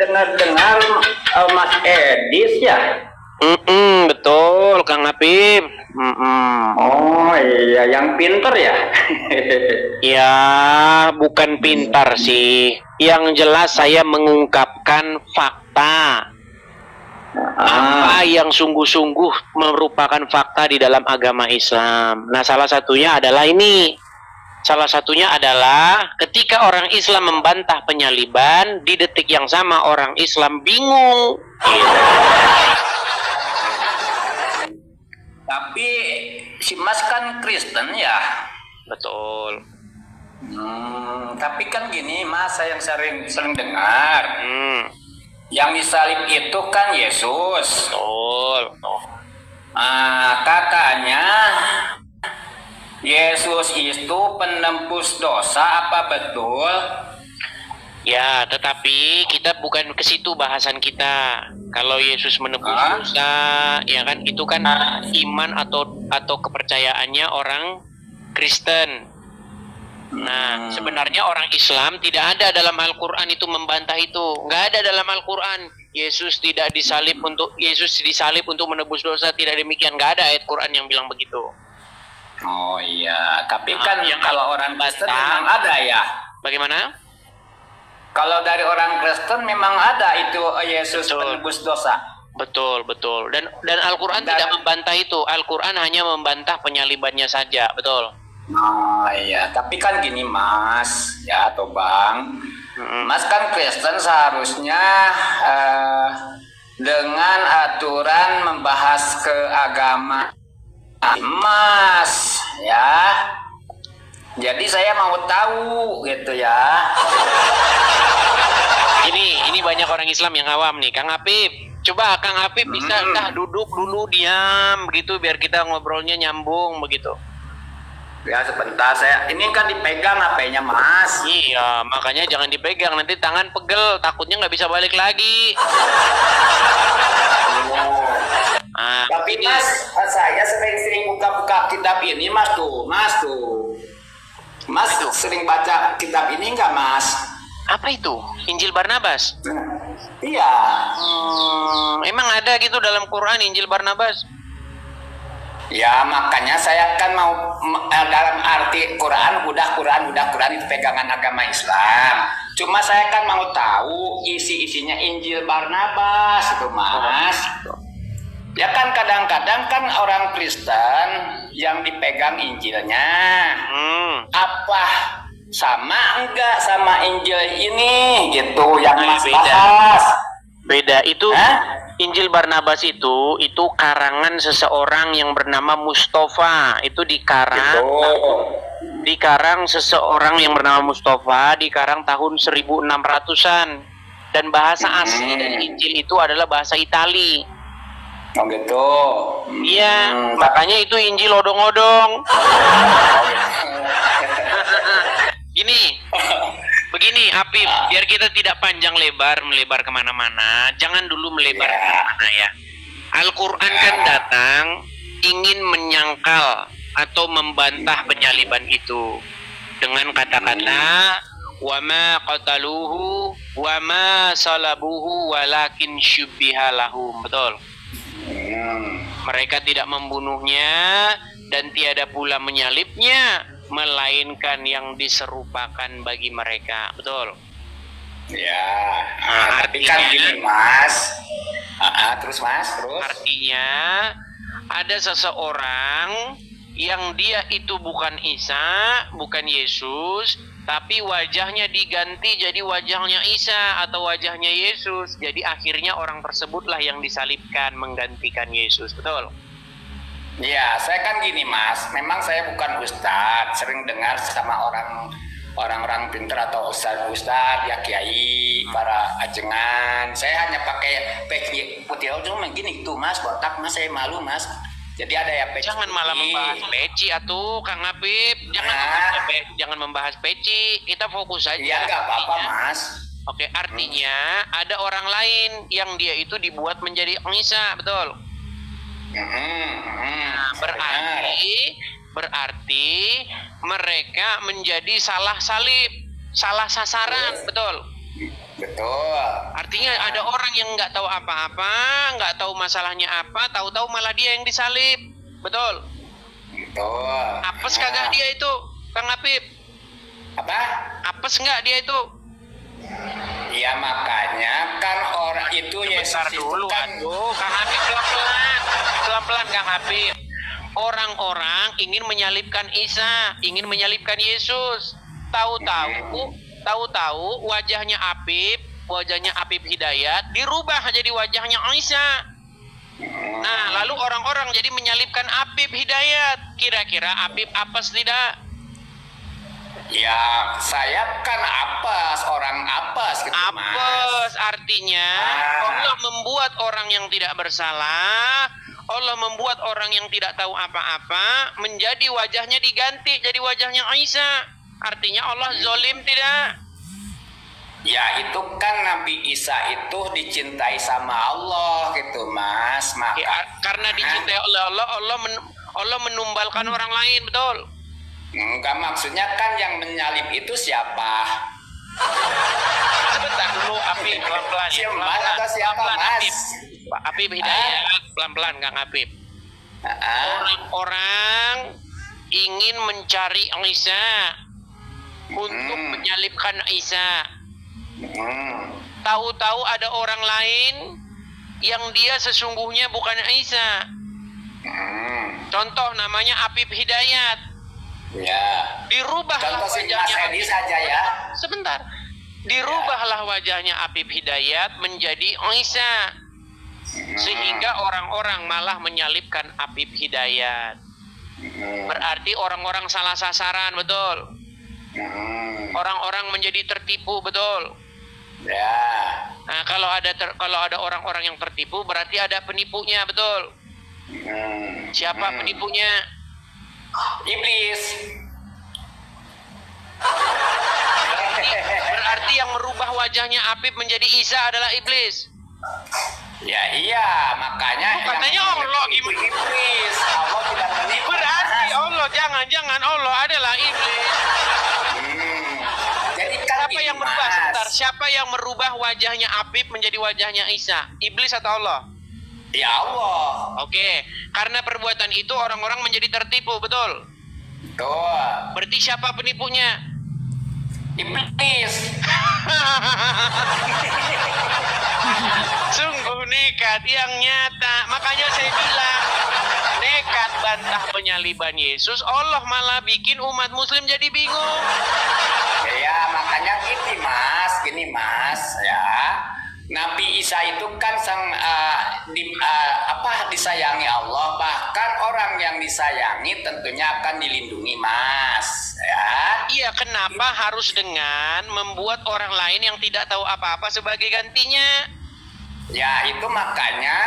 dengar-dengar Mas Edis ya? Betul, Kang Apip. Oh iya, yang pinter ya? Ya, bukan pintar sih. Yang jelas saya mengungkapkan fakta. Apa yang sungguh-sungguh merupakan fakta di dalam agama Islam. Nah, salah satunya adalah ini. Salah satunya adalah ketika orang Islam membantah penyaliban, di detik yang sama orang Islam bingung. Tapi si Mas kan Kristen ya? Betul. Tapi kan gini Mas, saya yang sering dengar. Yang disalib itu kan Yesus. Betul. Katanya Yesus itu penembus dosa, apa betul? Ya, tetapi kita bukan ke situ bahasan kita. Kalau Yesus menebus dosa, ya kan itu kan iman atau kepercayaannya orang Kristen. Nah, sebenarnya orang Islam tidak ada dalam Al-Quran itu membantah itu. Nggak ada dalam Al-Quran. Yesus disalib untuk menebus dosa, tidak demikian. Nggak ada ayat Quran yang bilang begitu. Oh iya, tapi kan yang kalau orang Kristen memang ada ya. Bagaimana? Kalau dari orang Kristen memang ada itu Yesus penebus dosa. Betul. Dan Al-Quran tidak membantah itu. Al-Quran hanya membantah penyalibannya saja, betul. Oh iya, tapi kan gini Mas, ya atau Bang, Mas kan Kristen seharusnya dengan aturan membahas ke agama Mas, ya. Jadi saya mau tahu gitu ya. Ini banyak orang Islam yang awam nih, Kang Apip. Coba Kang Apip bisa duduk dulu diam begitu biar kita ngobrolnya nyambung begitu. Ya sebentar, ini kan dipegang HP-nya Mas. Iya, makanya jangan dipegang, nanti tangan pegel, takutnya nggak bisa balik lagi. Tapi Mas, saya sering buka kitab ini Mas tuh. Mas sering baca kitab ini nggak Mas? Apa itu? Injil Barnabas? Iya. Emang ada gitu dalam Quran Injil Barnabas? Ya makanya saya kan mau dalam arti Quran itu pegangan agama Islam. Cuma saya kan mau tahu isi-isinya Injil Barnabas itu Mas. Ya kan kadang-kadang kan orang Kristen yang dipegang Injilnya apa sama enggak sama Injil ini gitu yang Mas bahas. Beda itu. Injil Barnabas itu karangan seseorang yang bernama Mustafa. Itu dikarang seseorang yang bernama Mustafa, dikarang tahun 1600-an. Dan bahasa asli dari Injil itu adalah bahasa Itali. Oh gitu. Iya, makanya itu Injil odong-odong. Begini Apip, biar kita tidak panjang melebar kemana-mana, jangan dulu melebar kemana-mana ya. Al-Quran kan datang ingin menyangkal atau membantah penyaliban itu dengan kata-kata wa ma qataluhu wa ma salabuhu walakin syubbiha lahum. Betul. Mereka tidak membunuhnya dan tiada pula menyalibnya, melainkan yang diserupakan bagi mereka. Betul. Ya. Artinya kan gini Mas. Terus. Artinya ada seseorang yang dia itu bukan Isa, bukan Yesus, tapi wajahnya diganti jadi wajahnya Isa atau wajahnya Yesus. Jadi akhirnya orang tersebutlah yang disalibkan menggantikan Yesus. Betul. Ya, saya kan gini Mas, memang saya bukan ustadz, sering dengar sama orang-orang pinter atau ustadz ya kiai, para ajengan. Saya hanya pakai peci putih cuma gini tuh Mas, botak Mas, saya malu Mas. Jadi ada ya peci. Jangan malah membahas peci atuh Kang Apip, jangan membahas peci, kita fokus saja. Iya nggak apa-apa Mas. Oke, artinya ada orang lain yang dia itu dibuat menjadi Isa, betul? Berarti mereka menjadi salah salib, salah sasaran, betul? Betul. Artinya ada orang yang nggak tahu apa-apa, nggak tahu masalahnya apa, tahu-tahu malah dia yang disalib. Betul. Betul. Apes kagak dia itu, Kang Habib? Apa? Apes nggak dia itu? Ya makanya kan orang itu Yesus Bentar itu dulu, kan aduh, Kang Habib pelan-pelan Kang Habib. Orang-orang ingin menyalibkan Isa, ingin menyalibkan Yesus. Tahu-tahu wajahnya Habib Hidayat dirubah jadi wajahnya Isa. Nah, lalu orang-orang jadi menyalibkan Habib Hidayat. Kira-kira Habib apes tidak? ya saya kan apes, orang apes gitu, Mas. Apes artinya Allah membuat orang yang tidak bersalah, Allah membuat orang yang tidak tahu apa-apa menjadi wajahnya diganti jadi wajahnya Isa. Artinya Allah zolim tidak? Ya itu kan Nabi Isa itu dicintai sama Allah gitu, Mas. Maka Karena dicintai oleh Allah, Allah menumbalkan orang lain, betul? enggak, maksudnya kan yang menyalib itu siapa? Sebentar dulu, Habib, pelan-pelan. Siapa atau siapa, Mas? Habib Hidayat, pelan-pelan Kang Habib. Orang-orang ingin mencari Isa untuk menyalibkan Isa. Tahu-tahu ada orang lain yang dia sesungguhnya bukan Isa. Contoh namanya Habib Hidayat. Ya. Dirubahlah Contoh si wajahnya Mas Edi saja ya. Sebentar. Dirubahlah wajahnya Habib Hidayat menjadi Isa. Sehingga orang-orang malah menyalibkan Habib Hidayat. Berarti orang-orang salah sasaran, betul? Orang-orang menjadi tertipu, betul? Ya. Nah, kalau ada orang-orang yang tertipu berarti ada penipunya, betul? Siapa penipunya? Iblis. Berarti yang merubah wajahnya Habib menjadi Isa adalah iblis. Ya iya, makanya Katanya Allah iblis. Allah tidak menipu. Berarti Allah, jangan Allah adalah iblis. Jadi kan Siapa yang merubah? Sebentar, siapa yang merubah wajahnya Habib menjadi wajahnya Isa? Iblis atau Allah? Ya Allah. Oke, karena perbuatan itu orang-orang menjadi tertipu, betul? Betul. Berarti siapa penipunya? Iblis. Sungguh nekat yang nyata. Makanya saya bilang nekat bantah penyaliban Yesus, Allah malah bikin umat muslim jadi bingung. Ya makanya gini mas ya. Nabi Isa itu kan disayangi Allah, bahkan orang yang disayangi tentunya akan dilindungi, Mas. Ya. Iya, kenapa harus dengan membuat orang lain yang tidak tahu apa-apa sebagai gantinya? Ya, itu makanya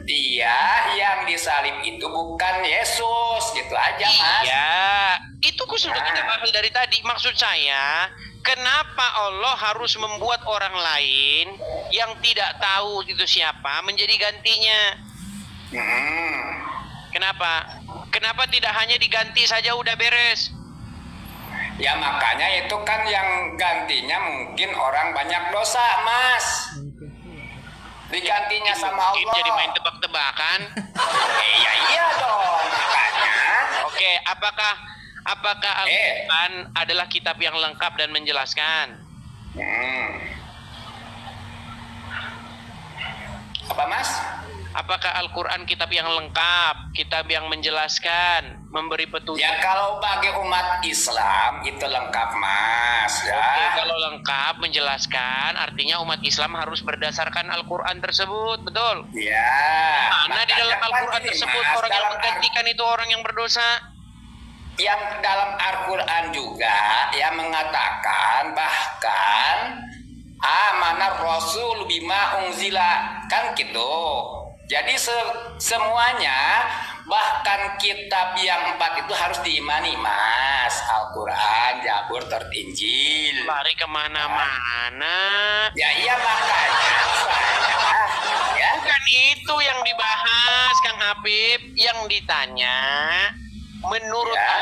dia yang disalib itu bukan Yesus, gitu aja, Mas. Iya, itu sudah kita bahas dari tadi. Maksud saya, kenapa Allah harus membuat orang lain yang tidak tahu itu siapa menjadi gantinya? Kenapa? Kenapa tidak hanya diganti saja udah beres? Ya makanya itu kan yang gantinya mungkin orang banyak dosa, Mas. Digantinya sama Allah. Jadi main tebak-tebakan. Iya dong, makanya. Oke, apakah Al-Quran adalah kitab yang lengkap dan menjelaskan? Apa, Mas? Apakah Al-Quran kitab yang lengkap, kitab yang menjelaskan, memberi petunjuk? Ya kalau bagi umat Islam itu lengkap, Mas. Ya. Oke, kalau lengkap menjelaskan, artinya umat Islam harus berdasarkan Al-Quran tersebut, betul? Ya. Mana di dalam Al-Quran tersebut Mas, orang yang menggantikan itu orang yang berdosa? Yang dalam Al-Quran juga yang mengatakan bahkan amanah Rasul bima unzila, kan gitu. Jadi semuanya, bahkan kitab yang 4 itu harus diimani, Mas. Al-Quran, Zabur, Taurat, Injil. Lari kemana-mana. Ya iya makanya Bukan itu yang dibahas, Kang Habib. Yang ditanya, Menurut Ya.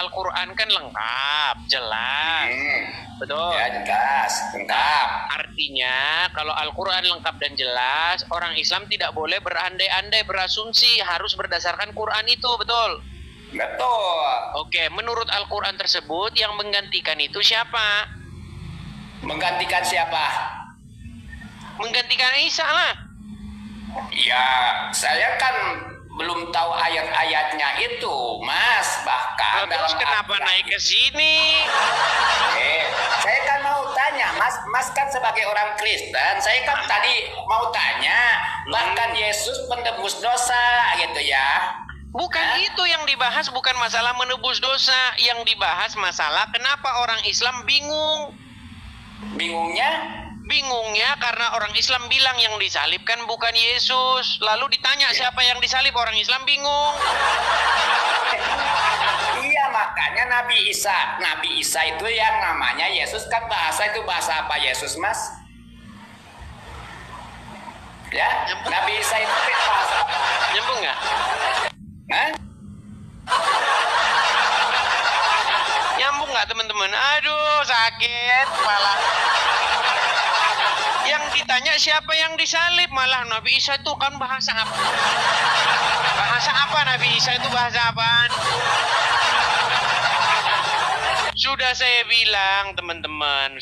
Al-Quran kan lengkap, jelas. Betul. Ya, jelas, lengkap. Artinya kalau Al-Quran lengkap dan jelas, orang Islam tidak boleh berandai-andai, berasumsi, harus berdasarkan Quran itu, betul? Betul. Oke, menurut Al-Quran tersebut yang menggantikan itu siapa? Menggantikan siapa? Menggantikan Isa lah. Ya, saya kan belum tahu ayat-ayatnya itu, Mas. Bahkan Terus kenapa naik ke sini? Saya kan mau tanya, Mas kan sebagai orang Kristen, saya kan tadi mau tanya, bahkan Yesus penebus dosa, gitu ya. Bukan itu yang dibahas, bukan masalah menebus dosa. Yang dibahas masalah kenapa orang Islam bingung. Bingungnya karena orang Islam bilang yang disalibkan bukan Yesus. Lalu ditanya siapa yang disalib, orang Islam bingung. Iya, makanya Nabi Isa itu yang namanya Yesus kan bahasa apa Yesus, Mas? Ya, Nabi Isa itu bahasa. Nyambung nggak? Hah? Nyambung nggak teman-teman? Aduh, sakit kepala. Yang ditanya siapa yang disalib, malah Nabi Isa itu kan bahasa apa? Bahasa apa Nabi Isa itu, bahasa apaan? Sudah saya bilang teman-teman,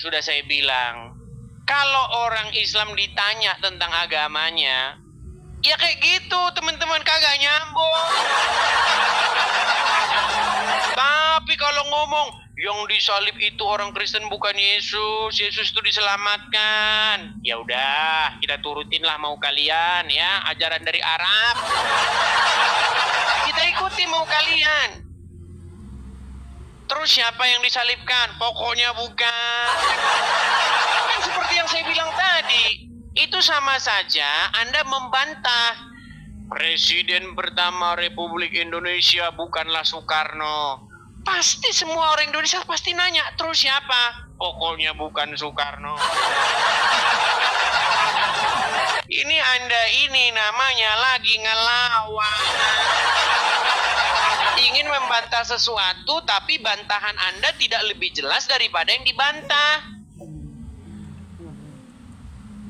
kalau orang Islam ditanya tentang agamanya, ya kayak gitu teman-teman, kagak nyambung. Tapi kalau ngomong yang disalib itu orang Kristen bukan Yesus, Yesus itu diselamatkan, ya udah kita turutinlah mau kalian ya, ajaran dari Arab. Kita ikuti mau kalian. Terus siapa yang disalibkan? Pokoknya bukan. Kan seperti yang saya bilang tadi, itu sama saja Anda membantah Presiden pertama Republik Indonesia bukanlah Soekarno. Pasti semua orang Indonesia pasti nanya, terus siapa? Pokoknya bukan Soekarno. Ini Anda ini namanya lagi ngelawan. Ingin membantah sesuatu, tapi bantahan Anda tidak lebih jelas daripada yang dibantah.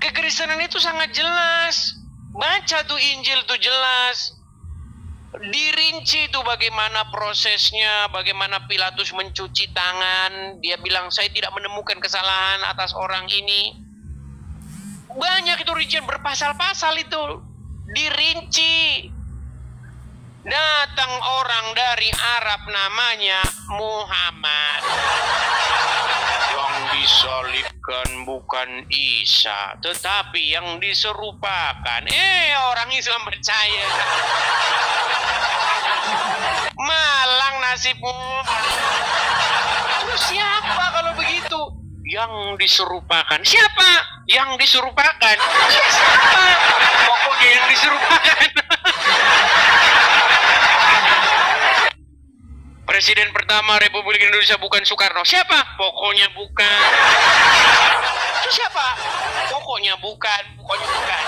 Kekristenan itu sangat jelas. Baca tuh Injil tuh jelas. Dirinci tuh bagaimana prosesnya, bagaimana Pilatus mencuci tangan. Dia bilang saya tidak menemukan kesalahan atas orang ini. Banyak itu rincian berpasal-pasal itu. Dirinci. Datang orang dari Arab namanya Muhammad. Yang disalibkan bukan Isa, tetapi yang diserupakan. Orang Islam percaya. Malang nasibmu. Terus siapa kalau begitu? Yang diserupakan. Siapa? Yang diserupakan. Siapa? Pokoknya yang diserupakan. Presiden pertama Republik Indonesia bukan Soekarno. Siapa? Pokoknya bukan. Itu siapa? Pokoknya bukan. Pokoknya bukan.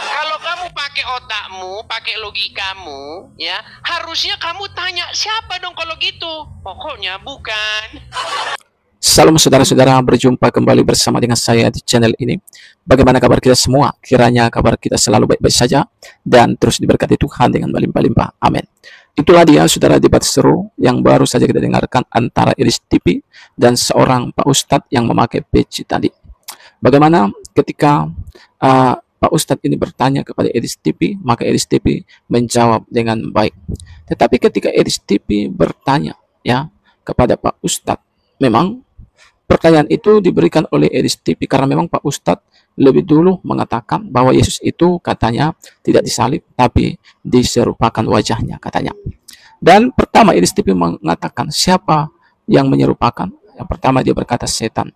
Kalau kamu pakai otakmu, pakai logikamu, ya, harusnya kamu tanya siapa dong kalau gitu. Pokoknya bukan. Salam saudara-saudara, berjumpa kembali bersama dengan saya di channel ini. Bagaimana kabar kita semua? Kiranya kabar kita selalu baik-baik saja dan terus diberkati Tuhan dengan berlimpah-limpah. Amin. Itulah dia saudara debat seru yang baru saja kita dengarkan antara Iris TV dan seorang Pak Ustadz yang memakai peci tadi. Bagaimana ketika Pak Ustadz ini bertanya kepada Iris TV, maka Iris TV menjawab dengan baik. Tetapi ketika Iris TV bertanya ya kepada Pak Ustadz, memang pertanyaan itu diberikan oleh Iris TV karena memang Pak Ustadz lebih dulu mengatakan bahwa Yesus itu katanya tidak disalib tapi diserupakan wajahnya katanya. Dan pertama Iris TV mengatakan siapa yang menyerupakan? Yang pertama dia berkata setan.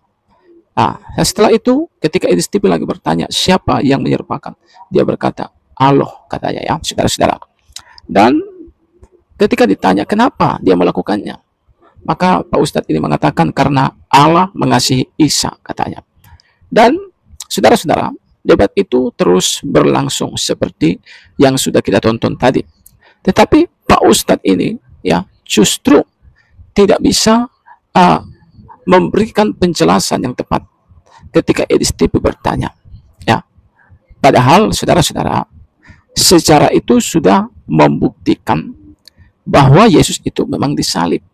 Nah, setelah itu ketika Iris TV lagi bertanya siapa yang menyerupakan, dia berkata Allah katanya ya saudara-saudara. Dan ketika ditanya kenapa dia melakukannya, maka Pak Ustadz ini mengatakan karena Allah mengasihi Isa katanya. Dan saudara-saudara, debat itu terus berlangsung seperti yang sudah kita tonton tadi. Tetapi Pak Ustadz ini ya justru tidak bisa memberikan penjelasan yang tepat ketika Edis TV bertanya. Ya, padahal saudara-saudara, sejarah itu sudah membuktikan bahwa Yesus itu memang disalib,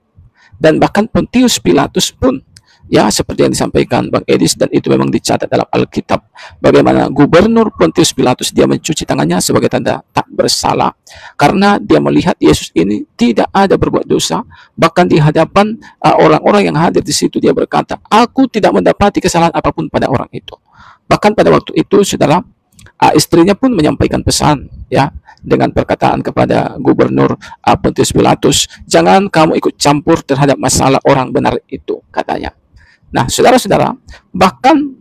dan bahkan Pontius Pilatus pun, ya seperti yang disampaikan Bang Edis, dan itu memang dicatat dalam Alkitab, bagaimana gubernur Pontius Pilatus dia mencuci tangannya sebagai tanda tak bersalah karena dia melihat Yesus ini tidak ada berbuat dosa. Bahkan di hadapan orang-orang yang hadir di situ dia berkata, aku tidak mendapati kesalahan apapun pada orang itu. Bahkan pada waktu itu saudara, istrinya pun menyampaikan pesan ya dengan perkataan kepada gubernur Pontius Pilatus, jangan kamu ikut campur terhadap masalah orang benar itu, katanya. Nah, saudara-saudara, bahkan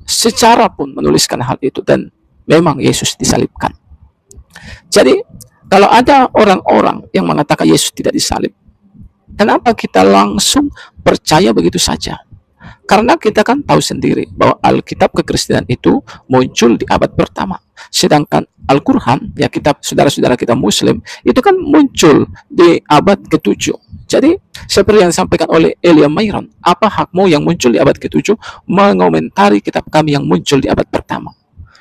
secara pun menuliskan hal itu, dan memang Yesus disalibkan. Jadi, kalau ada orang-orang yang mengatakan Yesus tidak disalib, kenapa kita langsung percaya begitu saja? Karena kita kan tahu sendiri bahwa Alkitab kekristenan itu muncul di abad pertama. Sedangkan Al-Quran, ya kitab saudara-saudara kita Muslim, itu kan muncul di abad ke-7. Jadi, seperti yang disampaikan oleh Elia Mayron, apa hakmu yang muncul di abad ke-7 mengomentari kitab kami yang muncul di abad pertama?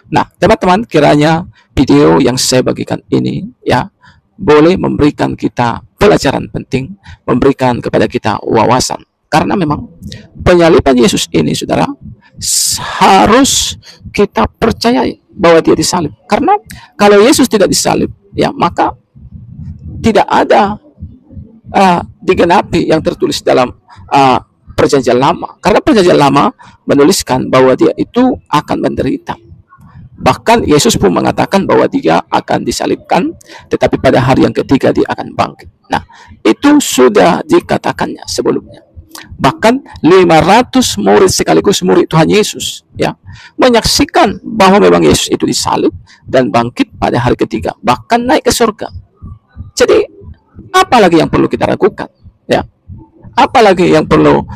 Nah, teman-teman, kiranya video yang saya bagikan ini, ya, boleh memberikan kita pelajaran penting, memberikan kepada kita wawasan. Karena memang penyaliban Yesus ini, saudara, harus kita percayai bahwa dia disalib. Karena kalau Yesus tidak disalib, ya maka tidak ada digenapi yang tertulis dalam perjanjian lama. Karena perjanjian lama menuliskan bahwa dia itu akan menderita. Bahkan Yesus pun mengatakan bahwa dia akan disalibkan, tetapi pada hari yang ketiga dia akan bangkit. Nah, itu sudah dikatakannya sebelumnya. Bahkan 500 murid sekaligus murid Tuhan Yesus ya menyaksikan bahwa memang Yesus itu disalib dan bangkit pada hari ketiga, bahkan naik ke surga. Jadi apalagi yang perlu kita ragukan ya, apalagi yang perlu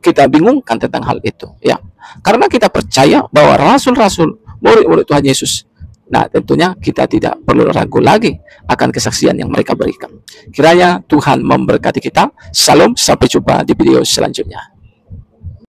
kita bingungkan tentang hal itu ya, karena kita percaya bahwa rasul-rasul murid-murid Tuhan Yesus, nah tentunya kita tidak perlu ragu lagi akan kesaksian yang mereka berikan. Kiranya Tuhan memberkati kita. Salam, sampai jumpa di video selanjutnya.